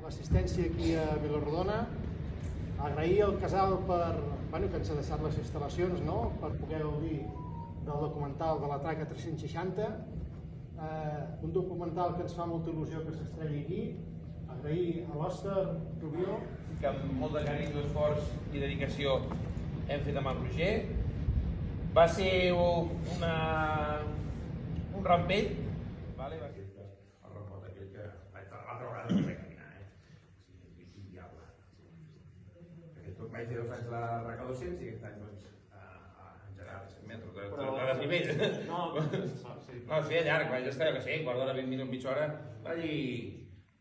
l'assistència aquí a Vilarrodona. Agrair al casal que ens ha deixat les instal·lacions per poder gaudir del documental de la Traca 360, un documental que ens fa molta il·lusió que s'estrelli aquí. Agrair a l'Òscar Rubió, que amb molt de carinyo, esforç i dedicació hem fet amb el Roger. Va ser un rampell, va ser el rampot aquell que l'altra vegada no vaig caminar, quin diable. Vaig fer 2 anys la RACA 200 i aquest any en Gerard, 100 metres de desnivell. No, es feia llarg, vaig estar, jo que sé, quart d'hora, 20 minuts, mitja hora, vaig dir,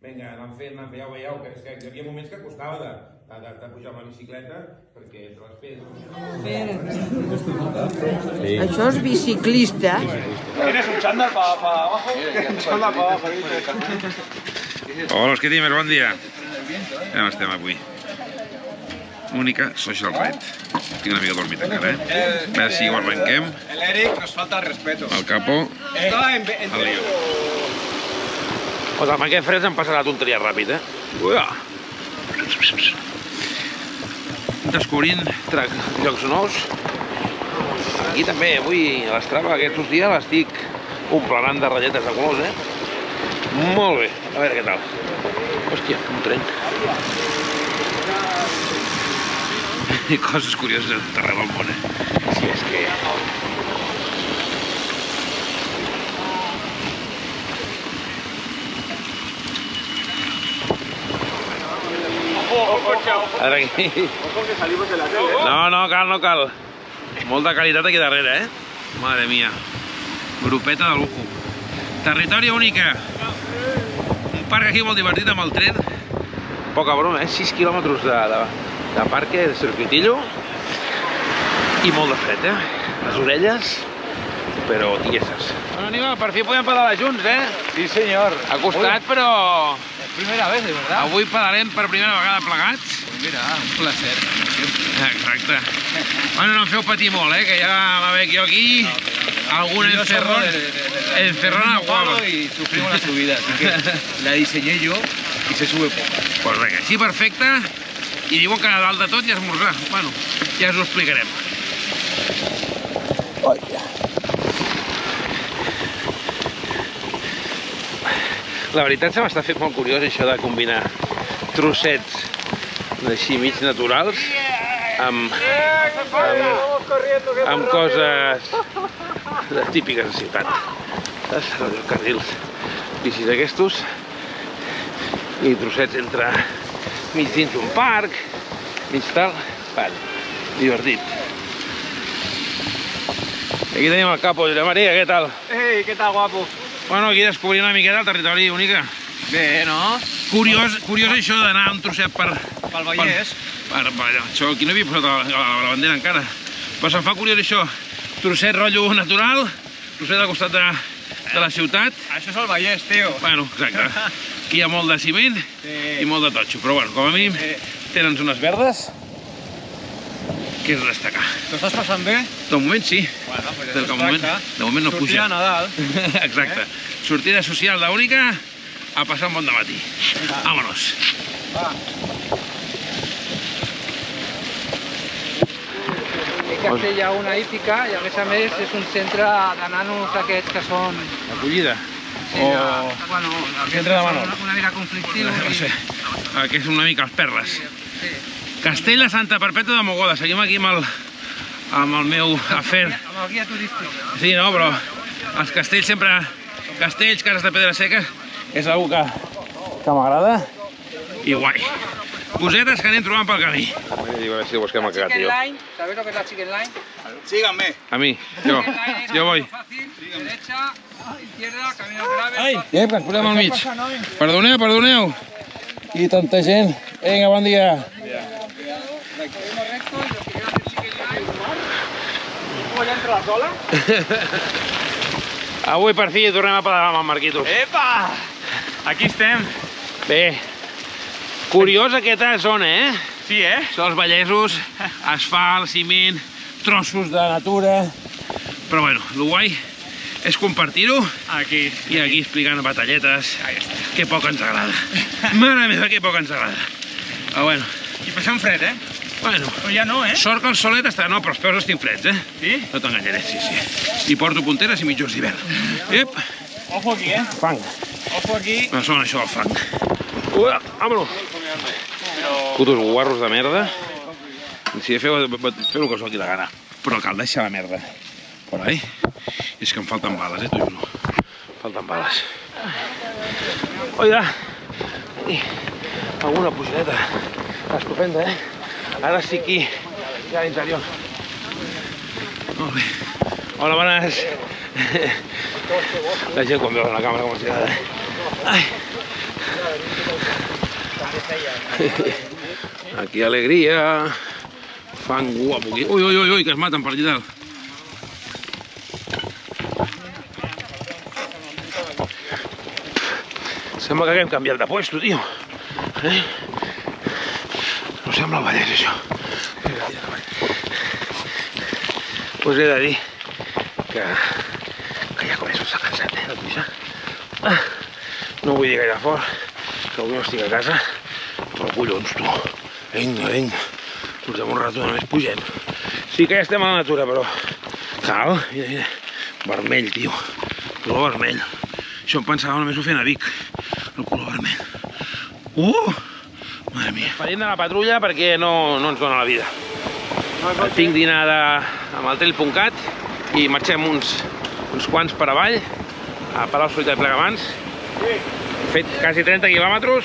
vinga, anant fent, ja ho veieu, que hi havia moments que costava de pujar amb la bicicleta, perquè entre les pedres... Això és biciclista. ¿Tienes un chándal para abajo? Un chándal para abajo. Hola, Esquetimer, bon dia. Ja estem avui. Única Social Ride. Estic una mica dormit encara, A veure si ho arrenquem. El Eric nos falta el respeto. El capo. El lío. Doncs amb aquest fred em passa la tonteria ràpid, Descobrint llocs nous. Aquí també, avui a l'Strava, aquests dies l'estic omplenant de ratlletes de colors, Molt bé, a veure què tal. Hòstia, un tren. Coses curioses a tot arreu del món, Si és que... Ara aquí... No cal. Molta qualitat aquí darrere, Madre mía. Grupeta de lujo. Territori única. Un parc aquí molt divertit amb el tren. Poca broma, 6 quilòmetres de parque, de circuitillo. I molt de fred, Les orelles, però tieses. Bueno, Aníbal, per fi podem pedalar junts, Sí, senyor. Ha costat, però... Primera vez, de verdad. Avui pedalarem per primera vegada plegats. Mira, un placer. Exacte. Bueno, no em feu patir molt, que ja va haver jo aquí algun encerrona guapa. Y sufrimos la subida, así que la diseñé yo y se sube poco. Pues vinga, així perfecte. I diuen que a dalt de tot ja esmorzar. Bueno, ja us ho explicarem. La veritat se m'està fent molt curiós això de combinar trossets així mig naturals amb coses típiques de ciutat. Els carrils bicis aquests i trossets entre mig dins d'un parc, mig tal, divertit. Aquí tenim el capo, Josep Maria, què tal? Ei, què tal, guapo? Bueno, aquí descobrint una miqueta el territori única. Bé, no? Curiós això d'anar un trosset per... Pel Vallès. Això aquí no havia posat la bandera encara. Però se'm fa curiós això. Trosset rotllo natural, trosset al costat de la ciutat. Això és el Vallès, tio. Bueno, exacte. Aquí hi ha molt de ciment i molt de totxo. Però bueno, com a mínim tenen zones verdes, que és destacar. T'ho estàs passant bé? De moment sí. Bueno, pues de moment no puja. Sortida a Nadal. Exacte. Sortida social d'Única a passar un bon dematí. Vámonos. Va. Que hi ha una hípica i a més és un centre de nanos aquests que són... Acollida? Bueno, centre de menors. Una mica conflictiu. No sé, que és una mica els perles. Castell de Santa Perpètua de Mogoda. Seguim aquí amb el meu afer. Amb el guia turístic. Sí, no, però els castells sempre... Castells, cases de pedra seca, és una que m'agrada i guai. Cosetes que anem trobant pel camí. A veure si busquem el cagat, jo. ¿Sabes lo que es la chicken line? Síganme. A mi, jo voy. Derecha, izquierda, camino grave. Ai, que ens posem al mig. Perdoneu. I tanta gent. Vinga, bon dia. Avui per fi tornem a pedalar amb el Marquitos. Epa! Aquí estem. Bé, curiosa aquesta zona, Sí, Són els vallesos, asfalt, ciment, trossos de natura. Però bueno, el guai és compartir-ho Aquí. i aquí explicant batalletes. Que poc ens agrada. Mare meva, que poc ens agrada. Però bueno. I passant fred, eh? Bueno. Però ja no, eh? Sort que el solet està... No, però els peus estic freds, eh? Sí? No t'enganyaré, sí. I porto punteres i mitjons d'hivern. Ep! Ojo aquí, eh? Fang. Ojo aquí. No sona això del fang. Ua, vámonos. Putos guarros de merda. Sí, feu el que us doni la gana. Però cal deixar la merda. Por ahí. És que em falten bales, t'ho juro. Falten bales. Oiga. Alguna pujadeta. Estupenda, eh? Ara sí aquí, ja a l'interior. Molt bé. Hola, bones. La gent quan veu la càmera com els agrada. Ai. Aquí alegria. Fan guapo aquí. Ui, que es maten per allà dalt. Sembla que haguem canviat de puesto, tio. No sembla el Vallès, això. Us he de dir que ja començo a estar cansat, de pujar. No vull dir gaire fort, que avui no estic a casa, però collons, tu. Vinga. Portem un rato, només pugem. Sí que ja estem a la natura, però cal. Mira. Vermell, tio. Color vermell. Això em pensava només ho feien a Vic. El color vermell. Mare mia. Parim de la patrulla perquè no ens dona la vida. Tinc dinada amb el trail.cat i marxem uns quants per avall a Palau Solità i Plegamans. He fet quasi 30 quilòmetres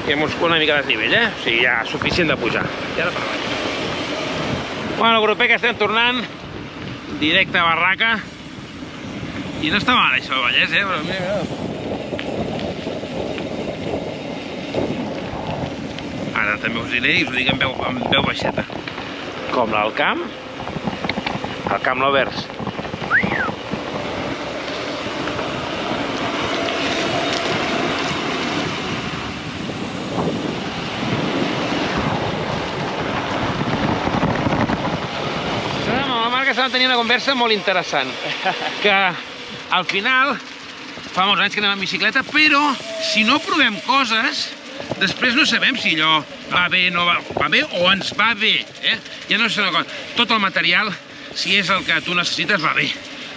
i hem buscat una mica de desnivell, eh? O sigui, ja suficient de pujar. I ara per avall. Bueno, grupet que estem tornant, directe a Barraca. I no està mal això del Vallès, eh? Però mira. Ara també us diré i us ho dic en veu baixeta. Com l'Alt Camp, el Camp Lovers. Amb la Marc estàvem tenint una conversa molt interessant, que al final fa molts anys que anem en bicicleta, però si no provem coses, després no sabem si allò va bé, no va bé o ens va bé, eh? Ja no sé una cosa, tot el material, si és el que tu necessites, va bé.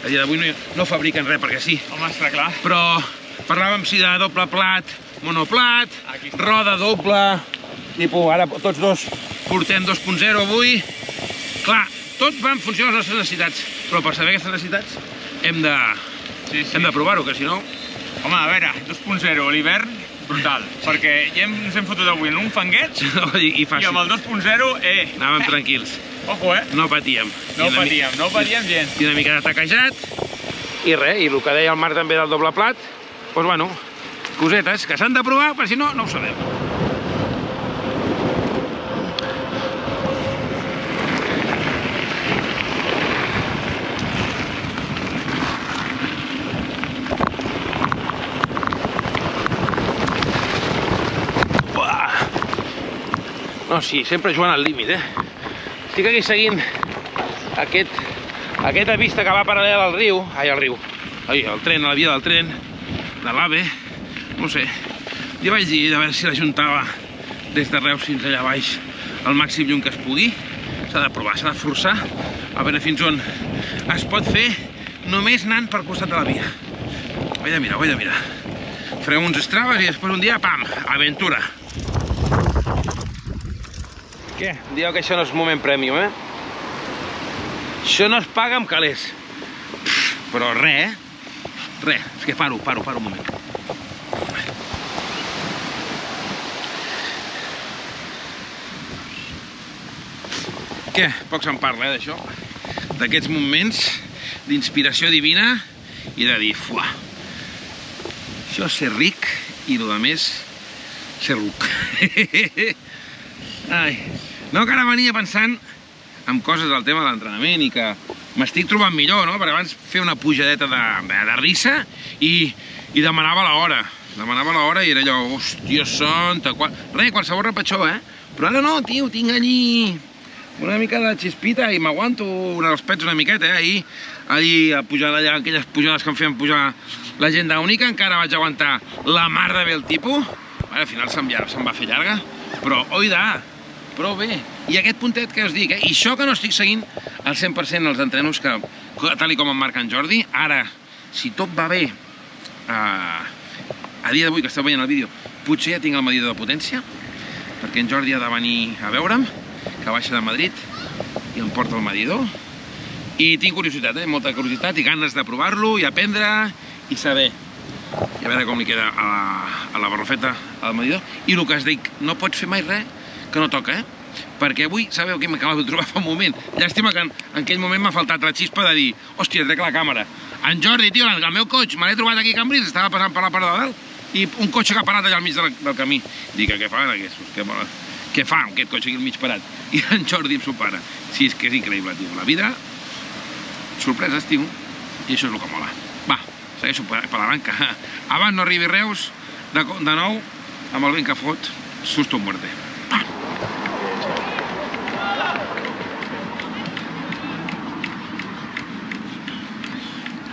A dia d'avui no fabriquen res perquè sí. Home, està clar. Però parlàvem si de doble plat, monoplat, roda doble, tipus ara tots dos portem 2.0 avui. Clar, tot va en funció de les nostres necessitats, però per saber aquestes necessitats hem de provar-ho, que si no... Home, a veure, 2.0 a l'hivern, brutal, perquè ja ens hem fotut avui en un fangueig i fàcil. I amb el 2.0, Anàvem tranquils. Ojo, No patíem. No patíem gens. I una mica de taquejat. I res, i el que deia el Marc també del doble plat, doncs bueno, cosetes que s'han de provar, per si no, no ho sabem. No, sí, sempre jugant al límit, eh? Estic aquí seguint aquesta vista que va paral·lela al riu, al tren, a la via del tren, de l'AVE, no sé. Jo vaig dir de veure si l'ajuntava des de Reus fins allà baix al màxim llum que es pugui. S'ha de provar, s'ha de forçar, a veure fins on es pot fer només anant per costat de la via. Ho he de mirar. Farem uns estraves i després un dia, pam, aventura. Què? Dieu que això no és moment prèmium, eh? Això no es paga amb calés. Però res, Res, és que paro un moment. Què? Poc se'n parla, d'això. D'aquests moments d'inspiració divina i de dir, fuà, això és ser ric i el que més, ser ruc. Ai, no, que ara venia pensant en coses del tema de l'entrenament i que m'estic trobant millor, no? Perquè abans feia una pujadeta de risa i demanava l'hora. Demanava l'hora i era allò, hòstia santa, res, qualsevol repetxó, eh? Però ara no, tio, tinc allí una mica de xispita i m'aguanto els pets una miqueta, eh? Ahir allí a pujar allà, aquelles pujades que em feien pujar l'agenda única, encara vaig aguantar la mar de bé el tipus. Al final se'm va fer llarga, però oida, prou bé. I aquest puntet que us dic, i això que no estic seguint al 100% els entrenos que, tal com em marca en Jordi, ara, si tot va bé, a dia d'avui que esteu veient el vídeo, potser ja tinc el medidor de potència, perquè en Jordi ha de venir a veure'm, que baixa de Madrid i em porta el medidor. I tinc curiositat, molta curiositat i ganes de provar-lo i aprendre i saber. I a veure com li queda a la barrufeta al medidor. I el que us dic, no pots fer mai res que no toca, perquè avui, sabeu què m'acabo de trobar fa un moment? Llàstima que en aquell moment m'ha faltat la xispa de dir, hòstia, trec la càmera. En Jordi, tio, el meu cotxe, me l'he trobat aquí a Cambrils, estava passant per la part de dalt, i un cotxe que ha parat allà al mig del camí. Dic, què fan aquests? Què fa aquest cotxe aquí al mig parat? I en Jordi em s'ho para. Sí, és que és increïble, tio. La vida, sorpreses, tio, i això és el que mola. Va, segueixo per la banca. Abans no arribi Reus, de nou, amb el vent que fot, susto o muerte.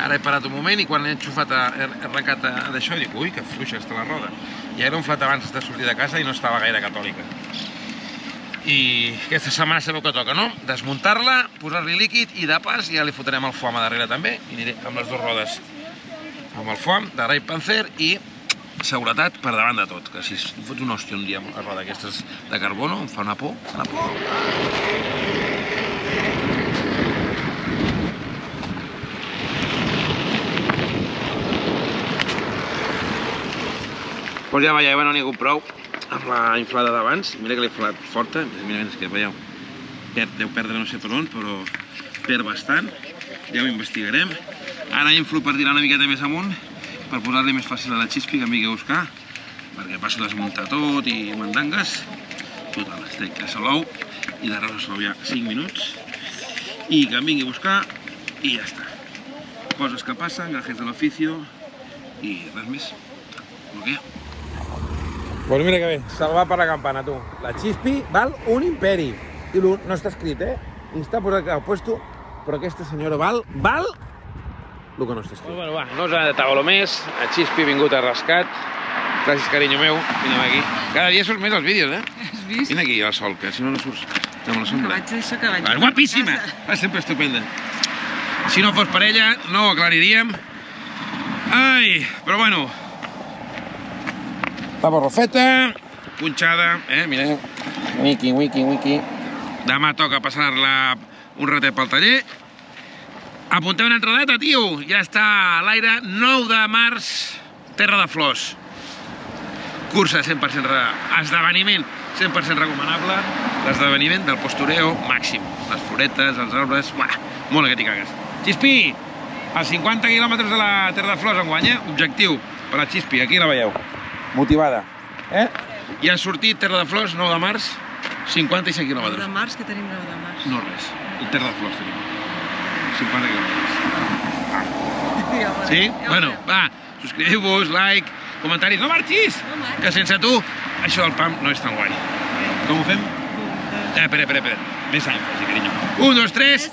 Ara he parat un moment i quan he enxufat, he arrencat d'això i dic, ui, que fluixa està la roda. I era un flat abans de sortir de casa i no estava gaire catòlica. I aquesta setmana sabeu que toca, no? Desmuntar-la, posar-li líquid i de pas ja li fotrem el foam a darrere també i aniré amb les dues rodes amb el foam de Ray Panzer i seguretat per davant de tot, que si fots una hòstia un dia amb la roda aquestes de carbono em fa una por, Doncs ja veieu, no n'hi ha hagut prou amb la inflada d'abans. Mira que l'he inflat forta, mira, és que veieu, deu perdre no sé per on, però perd bastant. Ja ho investigarem. Ara inflo per tirar una miqueta més amunt, per posar-li més fàcil a la xispi que em vingui a buscar, perquè passo a desmuntar tot i mandangues. Total, estic a l'ou i de res a ja 5 minuts. I que em vingui a buscar i ja està. Coses que passen, gajes de l'oficio i res més. Molt bé. Pues mira que bé, salvat per la campana, tu. La xispi val un imperi. I no està escrit, Ni està posat al puesto, però aquesta senyora val el que no està escrit. Bueno, va, no us ha de taula més. El xispi ha vingut a rescat. Gràcies, carinyo meu. Vine aquí. Cada dia surts més als vídeos, Has vist? Vine aquí al sol, que si no, no surts amb la sombra. Que vaig És guapíssima! És sempre estupenda. Si no fos per ella, no ho aclariríem. Ai, però bueno. La barrufeta, punxada, mireu. Wiki. Demà toca passar-la un ratet pel taller. Apunteu una altra data, tio. Ja està a l'aire, 9 de març, Terra de Flors. Cursa 100% esdeveniment 100% recomanable. L'esdeveniment del postureo màxim. Les floretes, els arbres, molt que t'hi cagues. Xispi, a 50 quilòmetres de la Terra de Flors enguany, objectiu per la Xispi, aquí la veieu. Motivada. I ha sortit Terra de Flors, 9 de març, 55 quilòmetres. 9 de març, què tenim 9 de març? No res, el Terra de Flors tenim. 50 quilòmetres. Sí? Bueno, va, subscriviu-vos, like, comentaris. No marxis! Que sense tu, això del PAM no és tan guai. Com ho fem? Espera. Més anys, carinyo. 1, 2, 3...